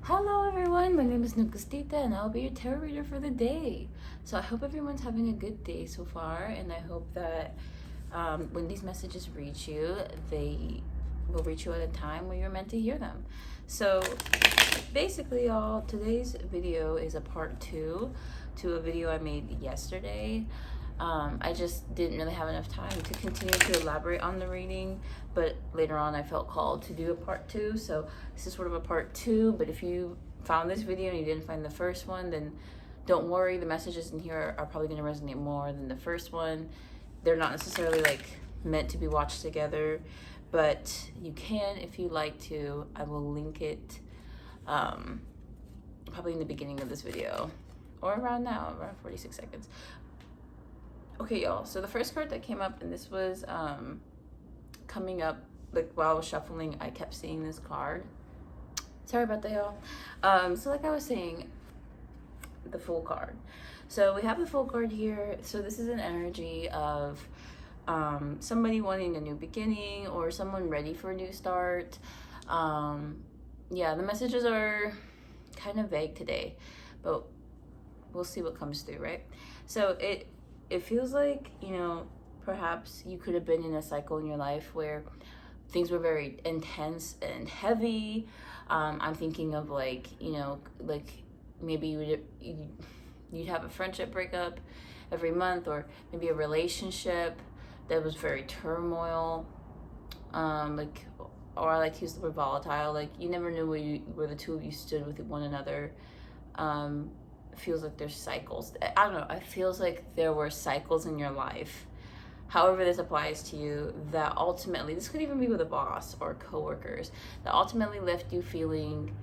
Hello everyone, my name is NEGUSTITA and I'll be your tarot reader for the day. So I hope everyone's having a good day so far, and I hope that when these messages reach you, they will reach you at a time where you're meant to hear them. So basically, y'all, today's video is a part 2 to a video I made yesterday. I just didn't really have enough time to continue to elaborate on the reading, but later on I felt called to do a part 2, so this is sort of a part 2. But if you found this video and you didn't find the first one, then don't worry, the messages in here are probably going to resonate more than the first one. They're not necessarily like meant to be watched together, but you can if you like to. I will link it probably in the beginning of this video or around now, around 46 seconds. Okay, y'all, so the first card that came up, and this was coming up like while I was shuffling, I kept seeing this card. Sorry about that, y'all. So like I was saying, the Fool card. So we have the Fool card here. So this is an energy of somebody wanting a new beginning or someone ready for a new start. Yeah, the messages are kind of vague today, but we'll see what comes through, right? So it feels like, you know, perhaps you could have been in a cycle in your life where things were very intense and heavy. I'm thinking of like, you know, like maybe you'd have a friendship breakup every month, or maybe a relationship that was very turmoil. Like, or I like to use the word volatile. Like you never knew where the two of you stood with one another. Feels like there's cycles. I don't know. It feels like there were cycles in your life, however this applies to you, that ultimately, this could even be with a boss or coworkers, that ultimately left you feeling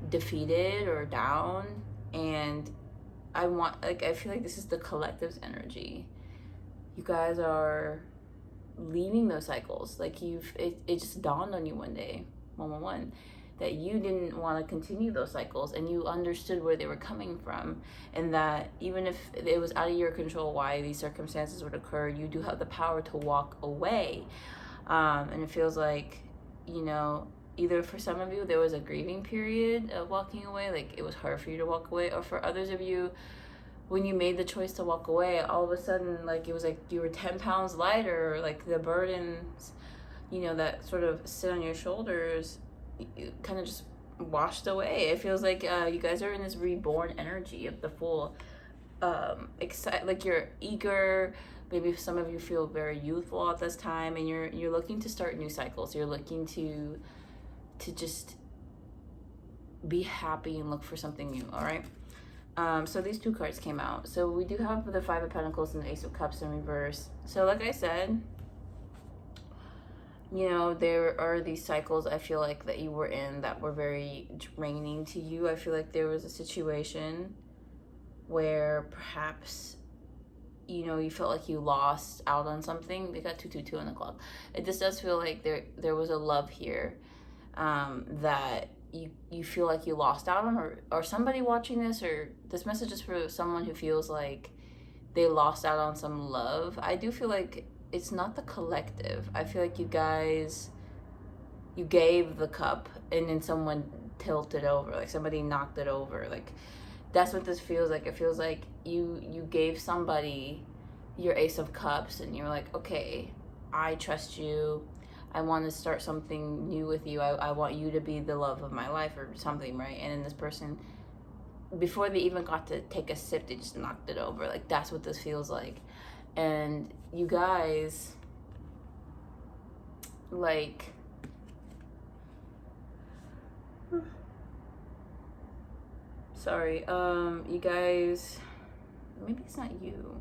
defeated or down. And I feel like this is the collective's energy. You guys are leaving those cycles. Like it just dawned on you one day, one, that you didn't want to continue those cycles, and you understood where they were coming from, and that even if it was out of your control why these circumstances would occur, you do have the power to walk away. And it feels like, you know, either for some of you there was a grieving period of walking away, like it was hard for you to walk away, or for others of you, when you made the choice to walk away, all of a sudden, like it was like you were 10 pounds lighter, like the burdens, you know, that sort of sit on your shoulders, kind of just washed away. It feels like you guys are in this reborn energy of the Fool. Like you're eager. Maybe some of you feel very youthful at this time, and you're looking to start new cycles. You're looking to just be happy and look for something new. All right. So these two cards came out. So we do have the Five of Pentacles and the Ace of Cups in reverse. So like I said, you know, there are these cycles I feel like that you were in that were very draining to you. I feel like there was a situation where perhaps, you know, you felt like you lost out on something. They got 222 on the clock. It just does feel like there was a love here that you feel like you lost out on, or somebody watching this, or this message is for someone who feels like they lost out on some love. I do feel like it's not the collective. I feel like you guys, you gave the cup and then someone tilted over, like somebody knocked it over. Like that's what this feels like. It feels like you gave somebody your Ace of Cups and you're like, okay, I trust you. I want to start something new with you. I want you to be the love of my life or something, right? And then this person, before they even got to take a sip, they just knocked it over. Like that's what this feels like. And you guys, like, sorry, you guys, maybe it's not you,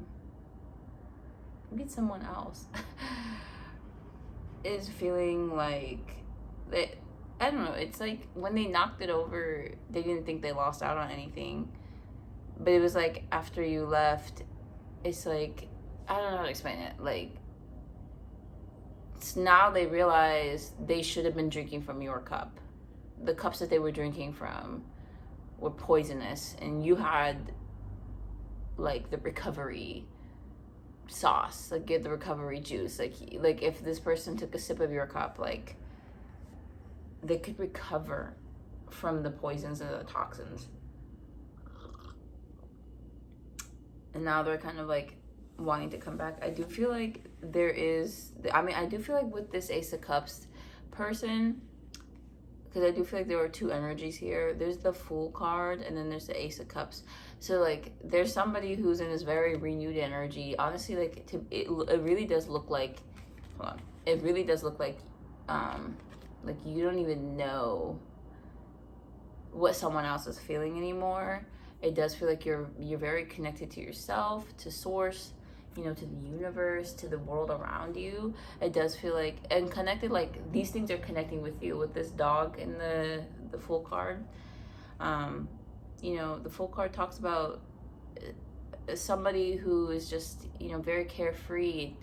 maybe it's someone else, is feeling like that. I don't know, it's like when they knocked it over, they didn't think they lost out on anything, but it was like after you left, it's like, I don't know how to explain it. Like, now they realize they should have been drinking from your cup. The cups that they were drinking from were poisonous, and you had like the recovery sauce, like get the recovery juice. Like if this person took a sip of your cup, like they could recover from the poisons and the toxins. And now they're kind of like wanting to come back. I do feel like there is, I do feel like with this Ace of Cups person, because I do feel like there were two energies here. There's the Fool card, and then there's the Ace of Cups. So like there's somebody who's in this very renewed energy. Honestly, like it really does look like, hold on, it really does look like you don't even know what someone else is feeling anymore. It does feel like you're very connected to yourself, to source, you know, to the universe, to the world around you. It does feel like, and connected, like these things are connecting with you, with this dog in the Fool card. You know, the Fool card talks about somebody who is just, you know, very carefree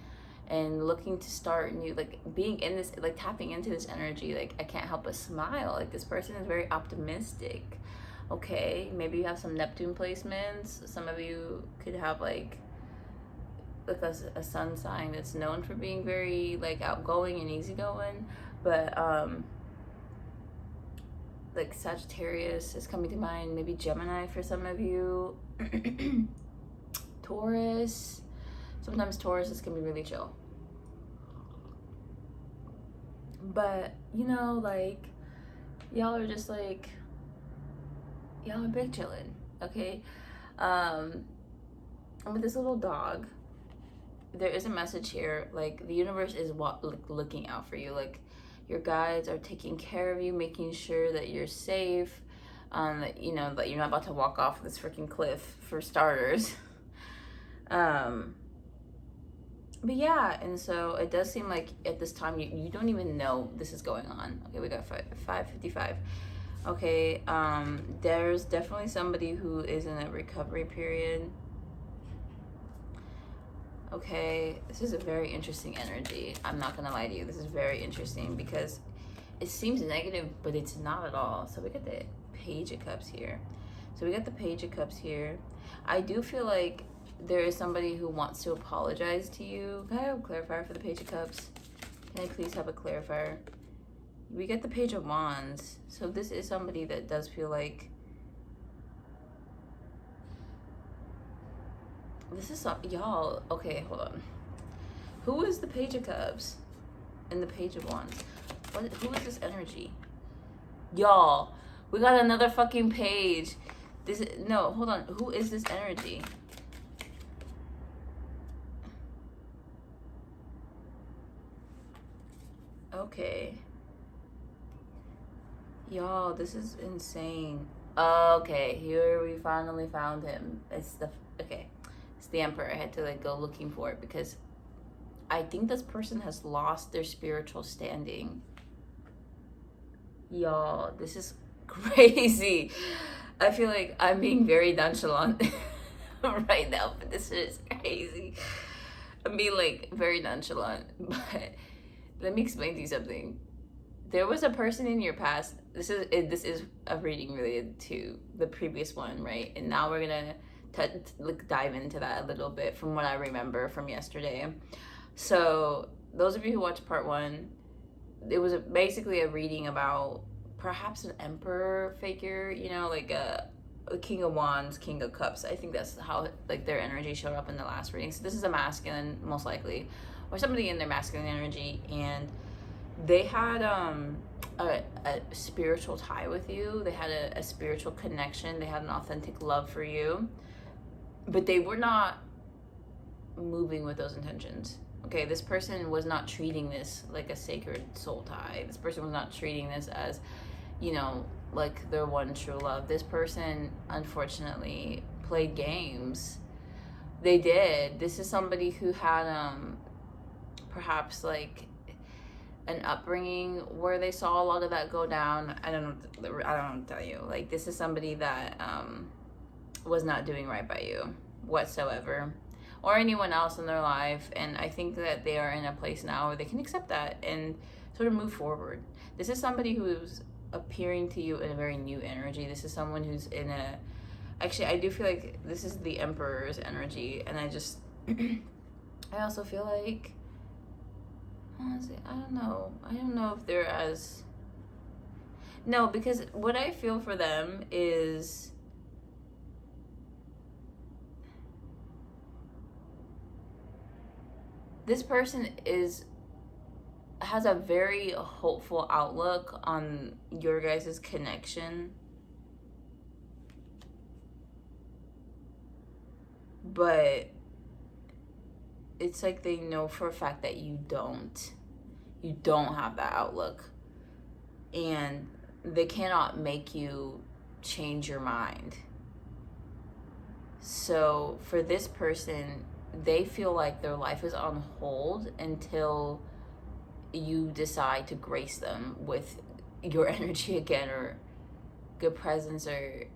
and looking to start new, like being in this, like tapping into this energy. Like I can't help but smile. Like this person is very optimistic. Okay, maybe you have some Neptune placements. Some of you could have like a sun sign that's known for being very like outgoing and easygoing, but like Sagittarius is coming to mind. Maybe Gemini for some of you. Taurus. Sometimes Taurus can be really chill. But, you know, like, y'all are just like, y'all are big chillin', okay? And with this little dog, there is a message here. Like, the universe is looking out for you. Like, your guides are taking care of you, making sure that you're safe. That, you know, that you're not about to walk off this freaking cliff, for starters. But yeah, and so it does seem like at this time you don't even know this is going on. Okay, we got 5:55. Okay, there's definitely somebody who is in a recovery period. Okay, this is a very interesting energy. I'm not gonna lie to you. This is very interesting because it seems negative, but it's not at all. So we got the Page of Cups here. I do feel like there is somebody who wants to apologize to you. Can I have a clarifier for the Page of Cups? Can I please have a clarifier? We get the Page of Wands. So this is somebody that does feel like this is y'all. Okay, hold on. Who is the Page of Cups and the Page of Wands? Who is this energy? Y'all, we got another fucking page. No, hold on. Who is this energy? Okay. Y'all, this is insane. Okay, here we finally found him. It's the Emperor. I had to like go looking for it because I think this person has lost their spiritual standing. Y'all, this is crazy. I feel like I'm being very nonchalant right now, but this is crazy. I'm being like very nonchalant, but let me explain to you something. There was a person in your past. This is a reading related to the previous one, right? And now we're gonna dive into that a little bit from what I remember from yesterday. So those of you who watched part one, it was basically a reading about perhaps an emperor figure, you know, like a King of Wands, King of Cups. I think that's how like their energy showed up in the last reading. So this is a masculine, most likely, or somebody in their masculine energy, and they had a spiritual tie with you. They had a spiritual connection. They had an authentic love for you, but they were not moving with those intentions. Okay, this person was not treating this like a sacred soul tie. This person was not treating this as, you know, like their one true love. This person, unfortunately, played games. They did. This is somebody who had perhaps like an upbringing where they saw a lot of that go down. I don't know what to tell you. Like, this is somebody that was not doing right by you whatsoever, or anyone else in their life. And I think that they are in a place now where they can accept that and sort of move forward. This is somebody who's appearing to you in a very new energy. This is someone who's in a, actually, I do feel like this is the Emperor's energy. And I just, I also feel like, honestly, I don't know if they're as, No, because what I feel for them is this person has a very hopeful outlook on your guys' connection. But it's like they know for a fact that you don't have that outlook, and they cannot make you change your mind. So for this person, they feel like their life is on hold until you decide to grace them with your energy again, or good presence, or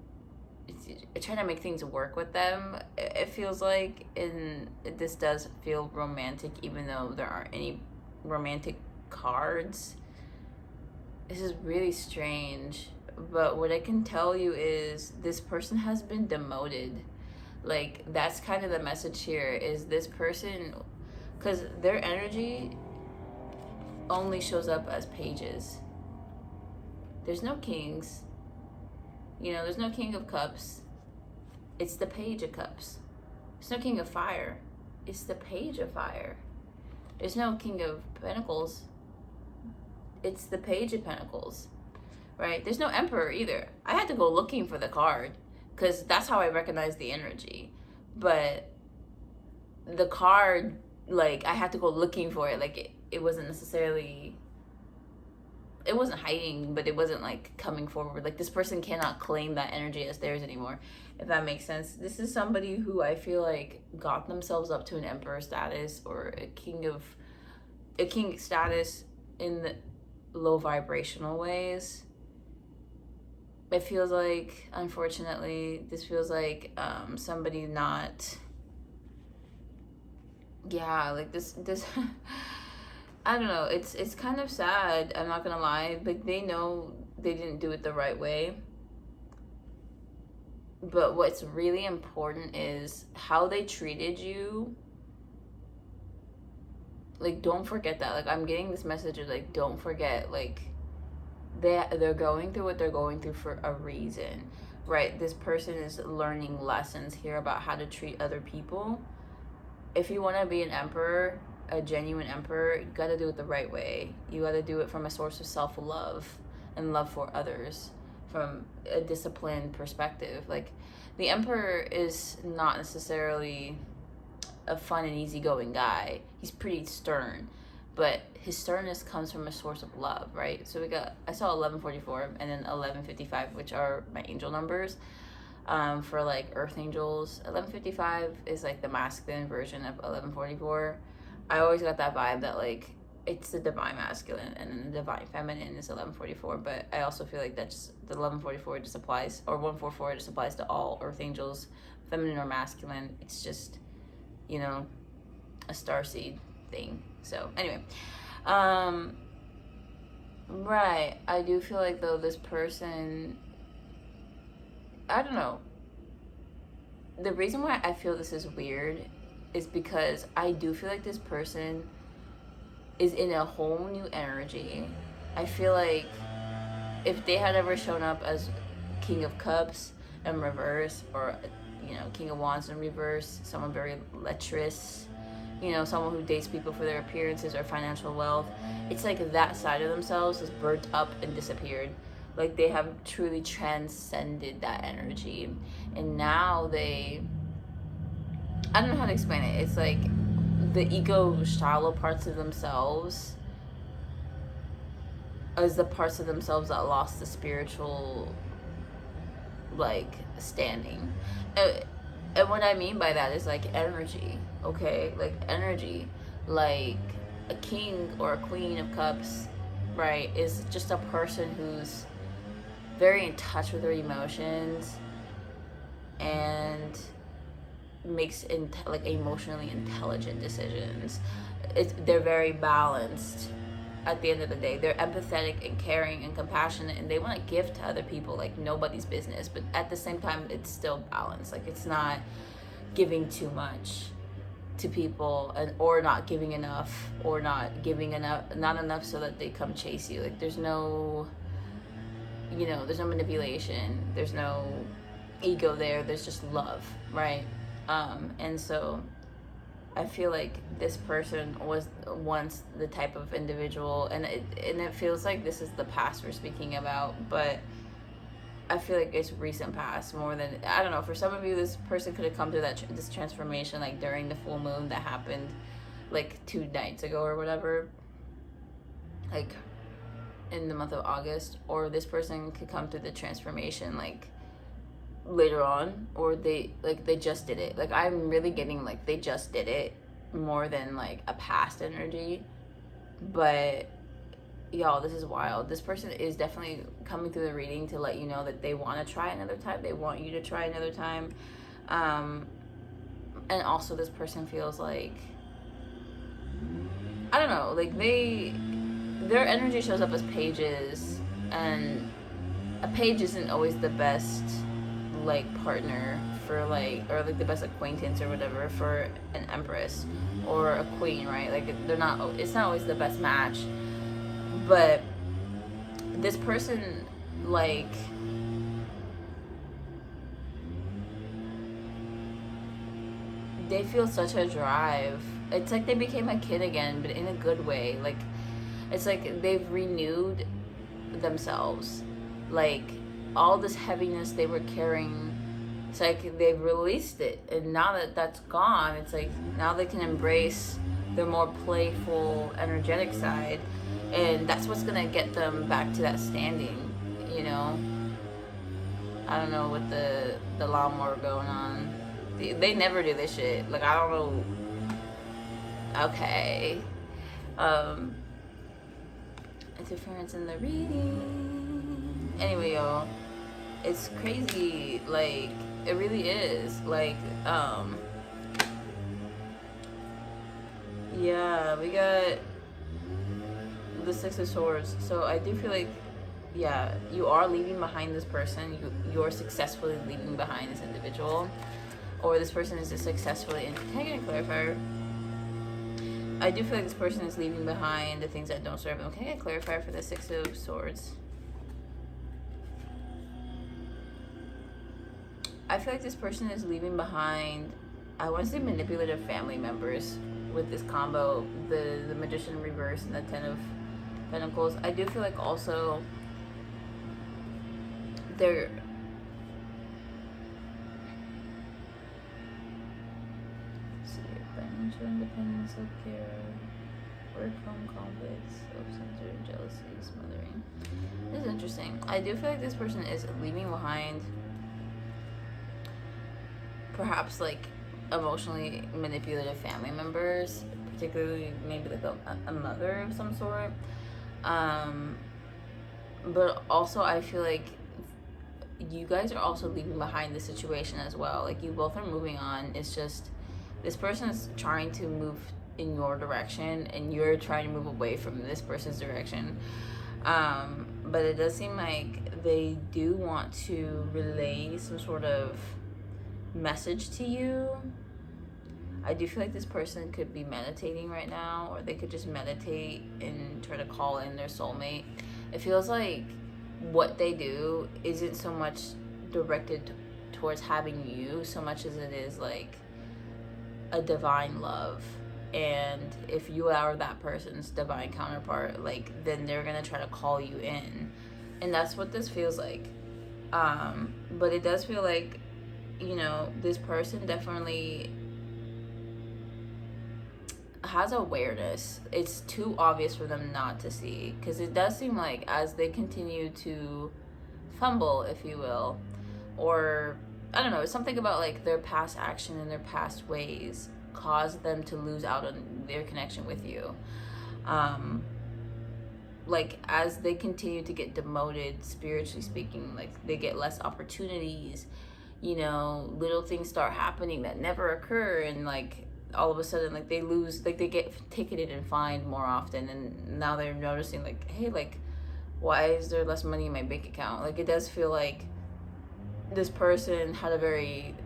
trying to make things work with them. It feels like, and this does feel romantic even though there aren't any romantic cards. This is really strange, but what I can tell you is this person has been demoted. Like, that's kind of the message here, is this person, because their energy only shows up as pages. There's no kings. There's no king of cups. It's the page of cups. There's no king of fire. It's the page of fire. There's no king of pentacles. It's the page of pentacles, right? There's no emperor either. I had to go looking for the card because that's how I recognize the energy. But the card, like, I had to go looking for it. Like, it wasn't necessarily, it wasn't hiding, but it wasn't like coming forward. Like, this person cannot claim that energy as theirs anymore, if that makes sense. This is somebody who I feel like got themselves up to an emperor status or a king status in the low vibrational ways. It feels like, unfortunately, this feels like somebody not, like this I don't know, it's kind of sad, I'm not gonna lie. Like, they know they didn't do it the right way, but what's really important is how they treated you. Like, don't forget that. Like, I'm getting this message of, like, don't forget, like, they're going through what they're going through for a reason, right? This person is learning lessons here about how to treat other people. If you want to be an emperor, a genuine emperor, you got to do it the right way. You got to do it from a source of self-love and love for others, from a disciplined perspective. Like, the emperor is not necessarily a fun and easygoing guy. He's pretty stern, but his sternness comes from a source of love, right? So I saw 1144 and then 1155, which are my angel numbers. For like earth angels, 1155 is like the masculine version of 1144. I always got that vibe that, like, it's the divine masculine and then the divine feminine is 1144. But I also feel like that's the 1144 just applies, or 144 just applies to all earth angels, feminine or masculine. It's just, a starseed thing. So anyway, right, I do feel like, though, this person, I don't know, the reason why I feel this is weird is because I do feel like this person is in a whole new energy. I feel like if they had ever shown up as King of Cups in reverse, or King of Wands in reverse, someone very lecherous, someone who dates people for their appearances or financial wealth, it's like that side of themselves is burnt up and disappeared. Like, they have truly transcended that energy, and now I don't know how to explain it. It's like the ego shallow parts of themselves is the parts of themselves that lost the spiritual, like, standing. And what I mean by that is, like, energy, okay? Like, energy. Like, a king or a queen of cups, right, is just a person who's very in touch with their emotions and makes like emotionally intelligent decisions. They're very balanced at the end of the day. They're empathetic and caring and compassionate, and they want to give to other people like nobody's business, but at the same time it's still balanced. Like, it's not giving too much to people, or not giving enough, or not enough so that they come chase you. Like, there's no you know, there's no manipulation, there's no ego there, there's just love, right? And so I feel like this person was once the type of individual, and it feels like this is the past we're speaking about, but I feel like it's recent past more than, I don't know, for some of you this person could have come through this transformation like during the full moon that happened like 2 nights ago or whatever, like in the month of August, or this person could come through the transformation like later on, or they just did it. Like I'm really getting like they just did it more than like a past energy. But y'all, this is wild. This person is definitely coming through the reading to let you know that they want to try another time, they want you to try another time. And also this person feels like, I don't know, like their energy shows up as pages, and a page isn't always the best like partner for like, or like the best acquaintance or whatever for an empress or a queen, right? Like it's not always the best match. But this person, like, they feel such a drive. It's like they became a kid again, but in a good way. Like, it's like they've renewed themselves. Like, all this heaviness they were carrying, it's like they've released it. And now that that's gone, it's like now they can embrace their more playful, energetic side. And that's what's gonna get them back to that standing, you know? I don't know what the lawnmower going on. They never do this shit. Like, I don't know. Okay. Interference in the reading. Anyway, y'all, it's crazy. Like, it really is. Like, yeah, we got the 6 of Swords. So I do feel like, yeah, you are leaving behind this person. You're successfully leaving behind this individual, or this person is just successfully. Can I get a clarifier? I do feel like this person is leaving behind the things that don't serve them. Can I get a clarifier for the 6 of Swords? I feel like this person is leaving behind, I want to say manipulative family members with this combo, the Magician reverse and the 10 of Pentacles. I do feel like also they're financial independence, self-care, work home conflicts, self-centered, jealousy, smothering. This is interesting. I do feel like this person is leaving behind perhaps like emotionally manipulative family members, particularly maybe like a mother of some sort. But also I feel like you guys are also leaving behind the situation as well. Like, you both are moving on. It's just this person is trying to move in your direction and you're trying to move away from this person's direction. But it does seem like they do want to relay some sort of message to you. I do feel like this person could be meditating right now, or they could just meditate and try to call in their soulmate. It feels like what they do isn't so much directed towards having you so much as it is like a divine love. And if you are that person's divine counterpart, like, then they're gonna try to call you in, and that's what this feels like. But it does feel like, you know, this person definitely has awareness. It's too obvious for them not to see, because it does seem like as they continue to fumble, if you will, or I don't know, it's something about like their past action and their past ways caused them to lose out on their connection with you. Like, as they continue to get demoted, spiritually speaking, like they get less opportunities, you know, little things start happening that never occur, and like all of a sudden, like they lose, like they get ticketed and fined more often, and now they're noticing like, hey, like, why is there less money in my bank account? Like, it does feel like this person had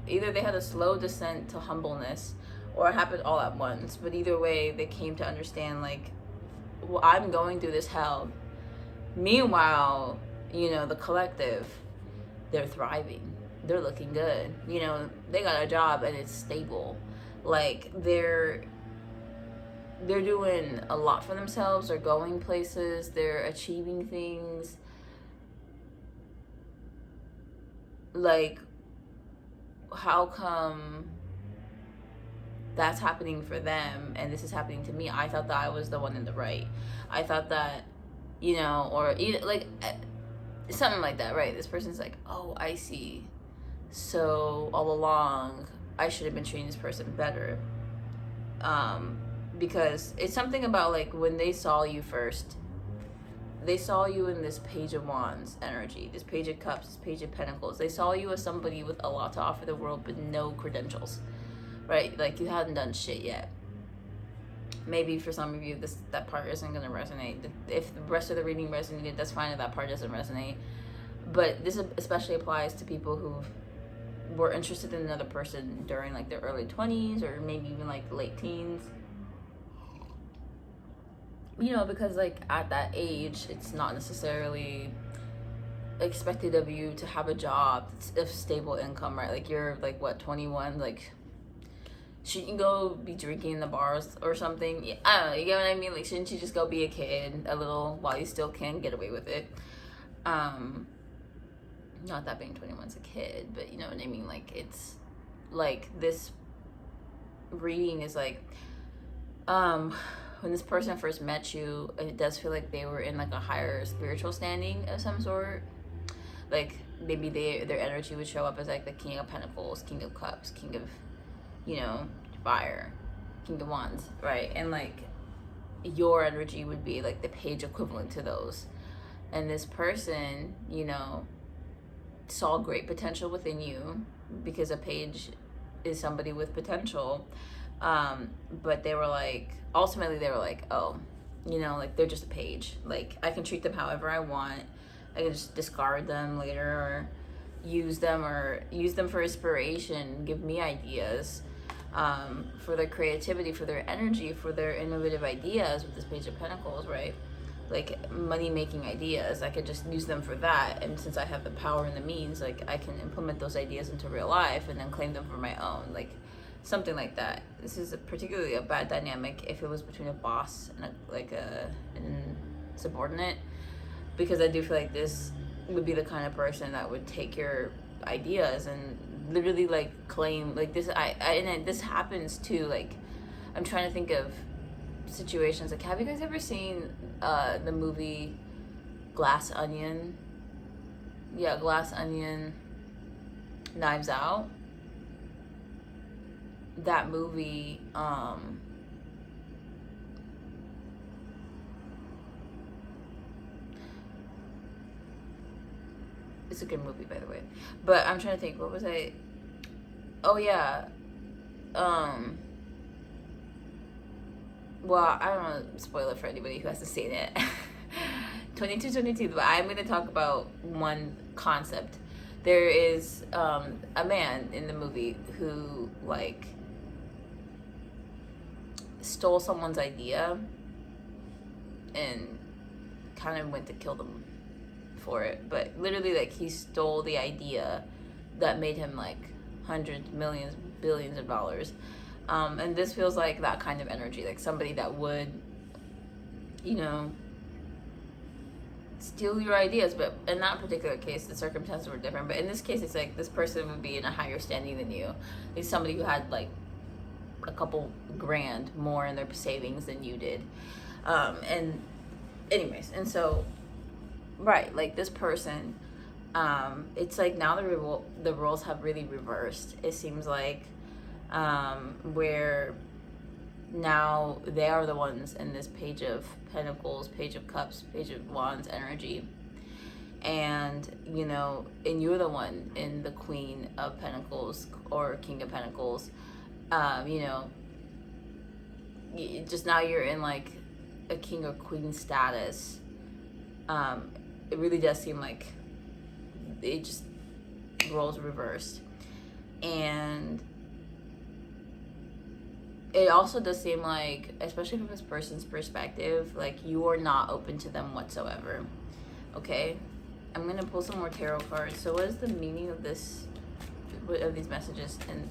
either they had a slow descent to humbleness, or it happened all at once. But either way, they came to understand, like, well, I'm going through this hell. Meanwhile, You know, the collective, they're thriving, they're looking good, you know, they got a job and it's stable, like they're doing a lot for themselves, they're going places, they're achieving things. Like, how come that's happening for them and this is happening to me? I thought that I was the one in the right. I thought that, you know, or like something like that, right? This person's like, oh, I see. So all along, I should have been treating this person better. Because it's something about like when they saw you first, they saw you in this Page of Wands energy, this Page of Cups, this Page of Pentacles. They saw you as somebody with a lot to offer the world, but no credentials, right? Like you hadn't done shit yet. Maybe for some of you, that part isn't going to resonate. If the rest of the reading resonated, that's fine if that part doesn't resonate. But this especially applies to people who were interested in another person during like their early 20s or maybe even like late teens. You know, because like at that age, it's not necessarily expected of you to have a job of stable income, right? Like you're like what, 21, like shouldn't you go be drinking in the bars or something? Yeah, I don't know, you get what I mean? Like shouldn't you just go be a kid a little while you still can get away with it? Not that being 21's a kid, but you know what I mean? Like it's like this reading is like when this person first met you, it does feel like they were in like a higher spiritual standing of some sort. Like maybe their energy would show up as like the King of Pentacles, King of Cups, King of, you know, Fire, King of Wands, right? And like your energy would be like the Page equivalent to those. And this person, you know, saw great potential within you, because a Page is somebody with potential. But they were like, ultimately they were like, oh, you know, like they're just a Page. Like I can treat them however I want. I can just discard them later or use them for inspiration, give me ideas, for their creativity, for their energy, for their innovative ideas with this Page of Pentacles, right? Like money making ideas. I could just use them for that. And since I have the power and the means, like I can implement those ideas into real life and then claim them for my own. Like something like that. This is particularly a bad dynamic if it was between a boss and a subordinate, because I do feel like this would be the kind of person that would take your ideas and literally like claim like this. And this happens too. Like I'm trying to think of situations. Like, have you guys ever seen the movie Glass Onion? Yeah, Glass Onion, Knives Out. That movie, it's a good movie, by the way. But I'm trying to think, what was I? Oh yeah, well, I don't want to spoil it for anybody who hasn't seen it. 2222, but I'm going to talk about one concept. There is a man in the movie who like stole someone's idea and kind of went to kill them for it. But literally, like, he stole the idea that made him like hundreds, millions, billions of dollars. And this feels like that kind of energy, like somebody that would, you know, steal your ideas. But in that particular case, the circumstances were different. But in this case, it's like this person would be in a higher standing than you. Like somebody who had like a couple grand more in their savings than you did. And anyways, and so, right, like this person, it's like now the roles have really reversed. It seems like, where now they are the ones in this Page of Pentacles, Page of Cups, Page of Wands energy. And, you know, and you're the one in the Queen of Pentacles or King of Pentacles. You know, just now you're in like a king or queen status. It really does seem like it just roles reversed. And it also does seem like, especially from this person's perspective, like you are not open to them whatsoever. Okay? I'm gonna pull some more tarot cards. So what is the meaning of this, of these messages, and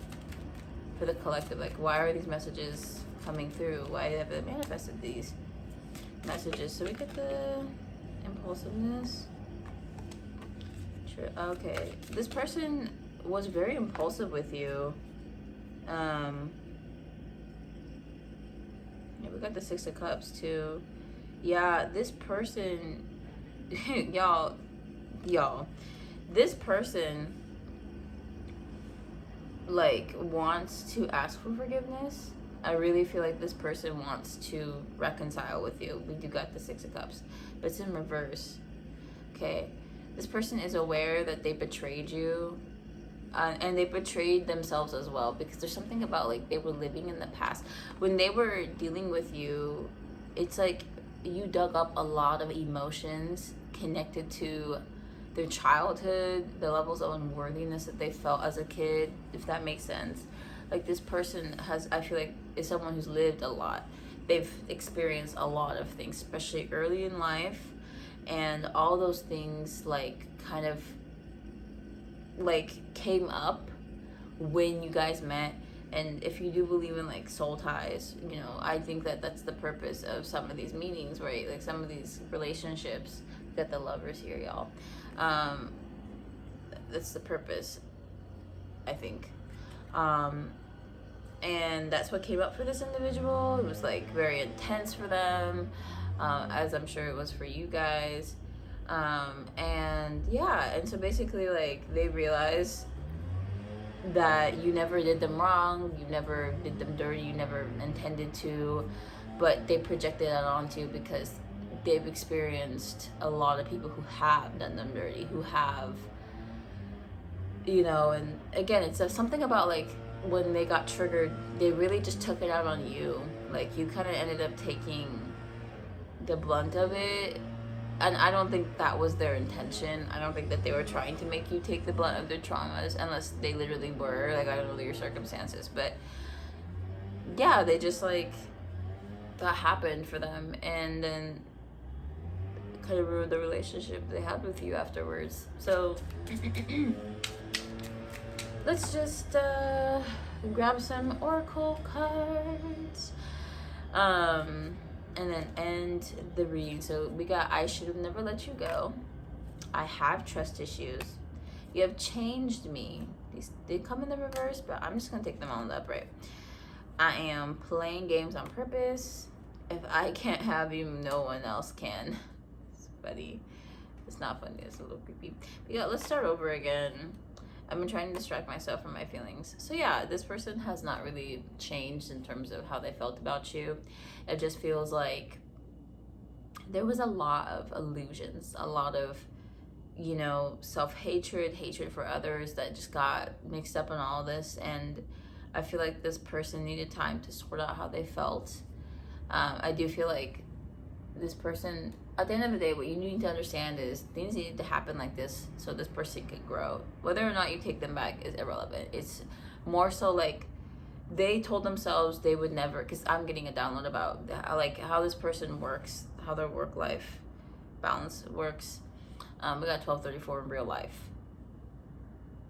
for the collective? Like, why are these messages coming through? Why have they manifested these messages? So we get the impulsiveness. Okay, this person was very impulsive with you. Yeah, we got the Six of Cups too. Yeah, this person, y'all, this person like wants to ask for forgiveness. I really feel like this person wants to reconcile with you. We do got the Six of Cups, but it's in reverse. Okay, this person is aware that they betrayed you, and they betrayed themselves as well, because there's something about like they were living in the past. When they were dealing with you, it's like you dug up a lot of emotions connected to their childhood, the levels of unworthiness that they felt as a kid, if that makes sense. Like, this person has, I feel like, is someone who's lived a lot. They've experienced a lot of things, especially early in life, and all those things like kind of like came up when you guys met. And if you do believe in like soul ties, you know, I think that that's the purpose of some of these meetings, right? Like some of these relationships. Got the Lovers here, y'all. That's the purpose, I think. And that's what came up for this individual. It was like very intense for them, as I'm sure it was for you guys. And yeah, and so basically like they realized that you never did them wrong, you never did them dirty, you never intended to, but they projected that onto you because they've experienced a lot of people who have done them dirty, who have, you know. And again, it's something about like when they got triggered, they really just took it out on you. Like, you kind of ended up taking the blunt of it. And I don't think that was their intention. I don't think that they were trying to make you take the blunt of their traumas, unless they literally were. Like, I don't know your circumstances, but yeah, they just like, that happened for them, and then kind of ruined the relationship they had with you afterwards. So let's just grab some oracle cards. And then end the reading. So we got, I should have never let you go. I have trust issues. You have changed me. These did come in the reverse, but I'm just gonna take them all in the upright. I am playing games on purpose. If I can't have you, no one else can. It's funny. It's not funny, it's a little creepy. But yeah, let's start over again. I've been trying to distract myself from my feelings. So yeah, this person has not really changed in terms of how they felt about you. It just feels like there was a lot of illusions, a lot of, you know, self-hatred, hatred for others that just got mixed up in all this. And I feel like this person needed time to sort out how they felt. I do feel like this person, at the end of the day, what you need to understand is things need to happen like this so this person could grow. Whether or not you take them back is irrelevant. It's more so like they told themselves they would never, because I'm getting a download about like how this person works, how their work-life balance works. We got 12:34 in real life,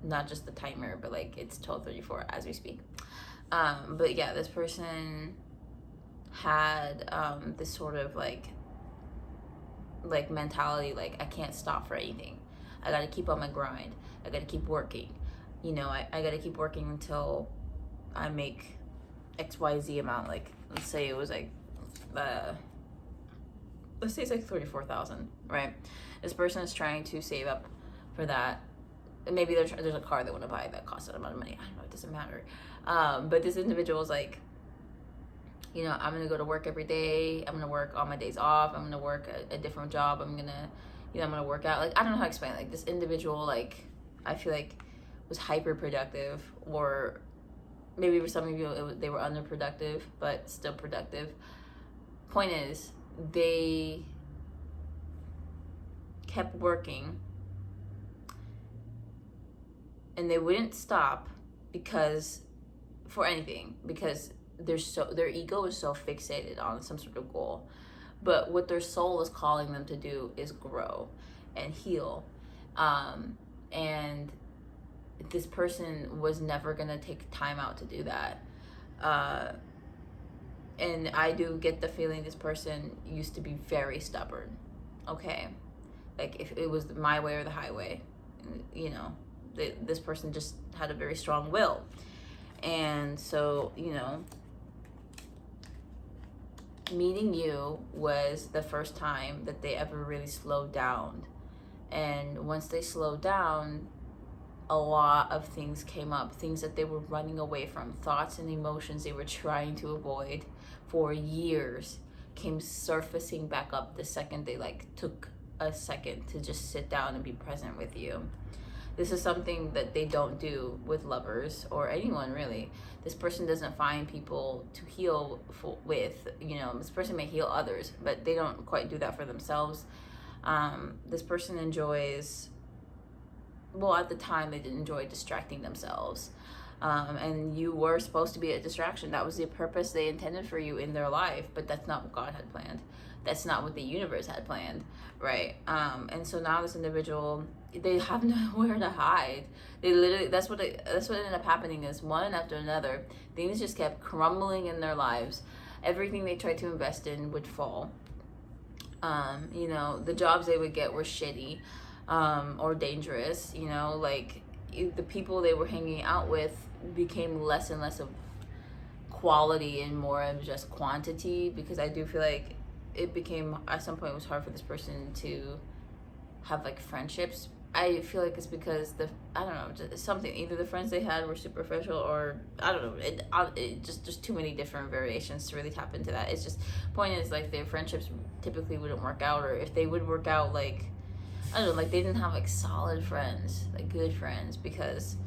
not just the timer, but like it's 12:34 as we speak. But yeah, this person had this sort of like mentality, like I can't stop for anything. I gotta keep on my grind. I gotta keep working. You know, I gotta keep working until I make XYZ amount. Like, let's say it was like let's say it's like 34,000, right? This person is trying to save up for that. And maybe there's a car they want to buy that costs that amount of money. I don't know, it doesn't matter. But this individual is like, you know, I'm gonna go to work every day. I'm gonna work on my days off. I'm gonna work a different job. I'm gonna, you know, I'm gonna work out. Like, I don't know how to explain it. Like, this individual, like, I feel like was hyper productive, or maybe for some of you they were underproductive, but still productive. Point is, they kept working, and they wouldn't stop because for anything, because their ego is so fixated on some sort of goal. But what their soul is calling them to do is grow and heal And this person was never gonna take time out to do that. And I do get the feeling this person used to be very stubborn. Okay, like if it was my way or the highway, you know, this person just had a very strong will. And so, you know, meeting you was the first time that they ever really slowed down. And once they slowed down, a lot of things came up, things that they were running away from, thoughts and emotions they were trying to avoid for years came surfacing back up the second they like took a second to just sit down and be present with you. This is something that they don't do with lovers or anyone really. This person doesn't find people to heal with. You know, this person may heal others, but they don't quite do that for themselves. This person enjoys, well, at the time they did enjoy distracting themselves. And you were supposed to be a distraction. That was the purpose they intended for you in their life, but that's not what God had planned. That's not what the universe had planned, right? And so now this individual, they have nowhere to hide. They literally, that's what ended up happening is one after another, things just kept crumbling in their lives. Everything they tried to invest in would fall. You know, the jobs they would get were shitty, or dangerous, you know, like the people they were hanging out with became less and less of quality and more of just quantity, because I do feel like it became, at some point it was hard for this person to have like friendships. I feel like it's because I don't know, just something, either the friends they had were superficial or I don't know, it just too many different variations to really tap into that. It's just, point is like their friendships typically wouldn't work out, or if they would work out, like I don't know, like they didn't have like solid friends, like good friends, because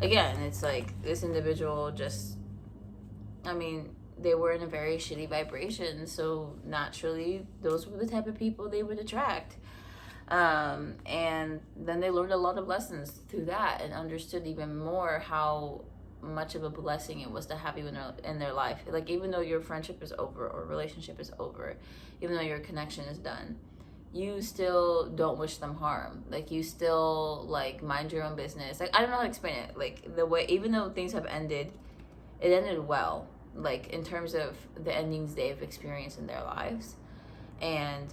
again, it's like this individual just, I mean, they were in a very shitty vibration, so naturally those were the type of people they would attract. And then they learned a lot of lessons through that and understood even more how much of a blessing it was to have you in their life. Like, even though your friendship is over or relationship is over, even though your connection is done, you still don't wish them harm. Like, you still like mind your own business. Like, I don't know how to explain it. Like, the way, even though things have ended, it ended well, like in terms of the endings they've experienced in their lives. And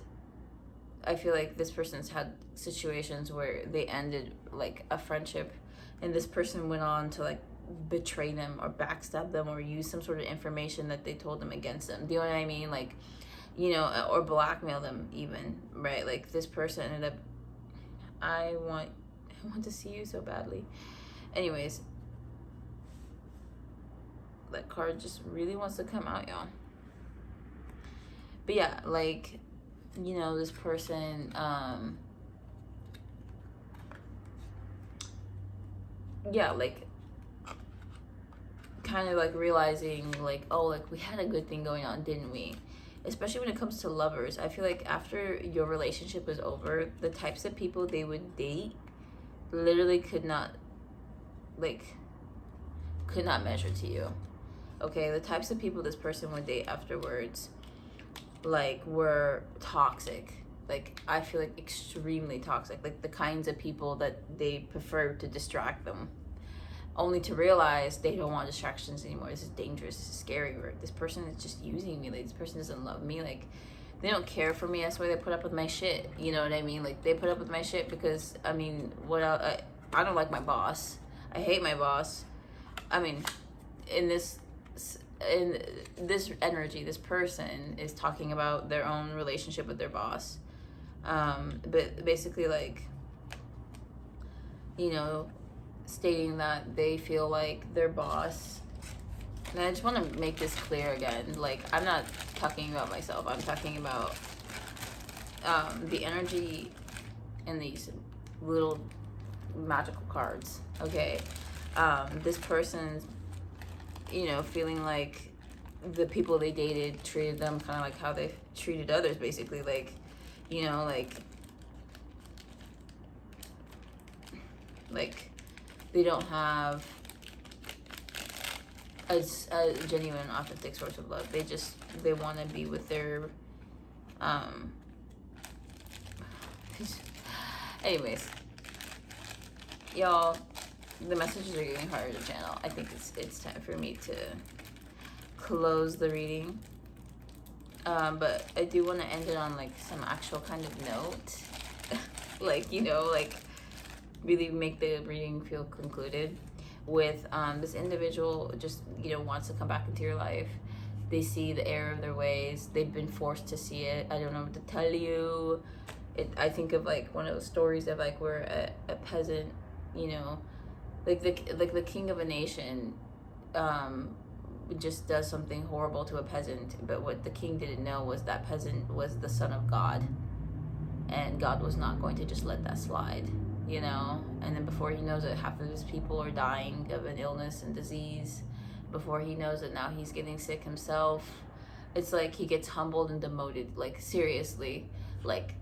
I feel like this person's had situations where they ended like a friendship and this person went on to like betray them or backstab them or use some sort of information that they told them against them. Do you know what I mean? Like, you know, or blackmail them even, right? Like, this person ended up, I want to see you so badly. Anyways, that card just really wants to come out, y'all. But yeah, like, you know, this person, yeah, like, kind of like realizing, like, oh, like, we had a good thing going on, didn't we? Especially when it comes to lovers. I feel like after your relationship was over, the types of people they would date literally could not measure to you. Okay, the types of people this person would date afterwards, like, were toxic. Like, I feel like extremely toxic. Like, the kinds of people that they prefer to distract them, only to realize they don't want distractions anymore. This is dangerous. This is scary. This person is just using me. Like, this person doesn't love me. Like, they don't care for me. That's why they put up with my shit. You know what I mean? Like, they put up with my shit because, I mean, I don't like my boss. I hate my boss. I mean, in this energy, this person is talking about their own relationship with their boss. But basically, like, you know, stating that they feel like their boss, and I just want to make this clear again, like, I'm not talking about myself, I'm talking about the energy in these little magical cards, okay? This person's, you know, feeling like the people they dated treated them kind of like how they treated others, basically, like, you know, like they don't have a genuine, authentic source of love. They want to be with their anyways, y'all, the messages are getting harder to channel. I think it's time for me to close the reading. But I do want to end it on like some actual kind of note. Like, you know, like really make the reading feel concluded with this individual just, you know, wants to come back into your life. They see the error of their ways. They've been forced to see it. I don't know what to tell you. I think of like one of those stories of like where a peasant, you know, like the king of a nation just does something horrible to a peasant, but what the king didn't know was that peasant was the son of God, and God was not going to just let that slide, you know. And then before he knows it, half of his people are dying of an illness and disease. Before he knows it, now he's getting sick himself. It's like he gets humbled and demoted, like seriously, like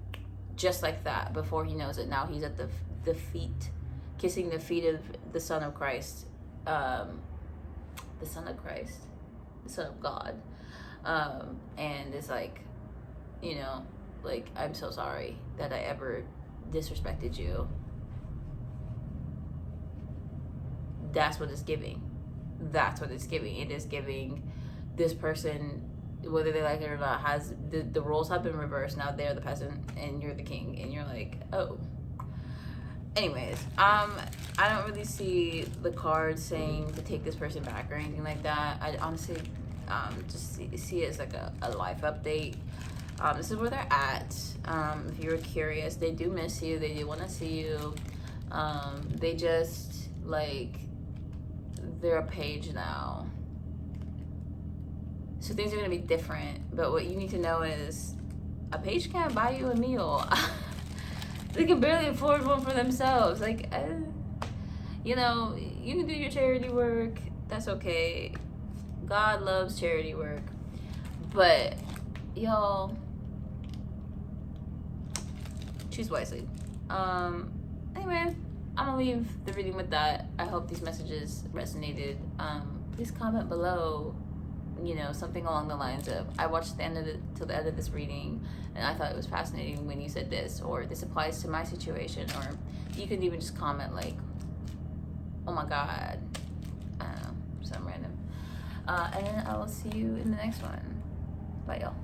just like that. Before he knows it, now he's at the feet, kissing the feet of the Son of Christ, the Son of Christ, the Son of God, and it's like, you know, like, I'm so sorry that I ever disrespected you. That's what it's giving. That's what it's giving. It is giving this person, whether they like it or not, has the roles have been reversed. Now they're the peasant and you're the king, and you're like, oh. Anyways, I don't really see the cards saying to take this person back or anything like that. I honestly just see it as like a life update. This is where they're at. If you were curious, they do miss you. They do want to see you. They just, like, they're a page now. So things are going to be different. But what you need to know is a page can't buy you a meal. They can barely afford one for themselves. Like, you know, you can do your charity work. That's okay. God loves charity work. But, y'all, choose wisely. Anyway, I'm gonna leave the reading with that. I hope these messages resonated. Please comment below, you know, something along the lines of, I watched till the end of this reading and I thought it was fascinating when you said this, or this applies to my situation, or you can even just comment like, oh my God, I don't know, something random. And then I will see you in the next one. Bye, y'all.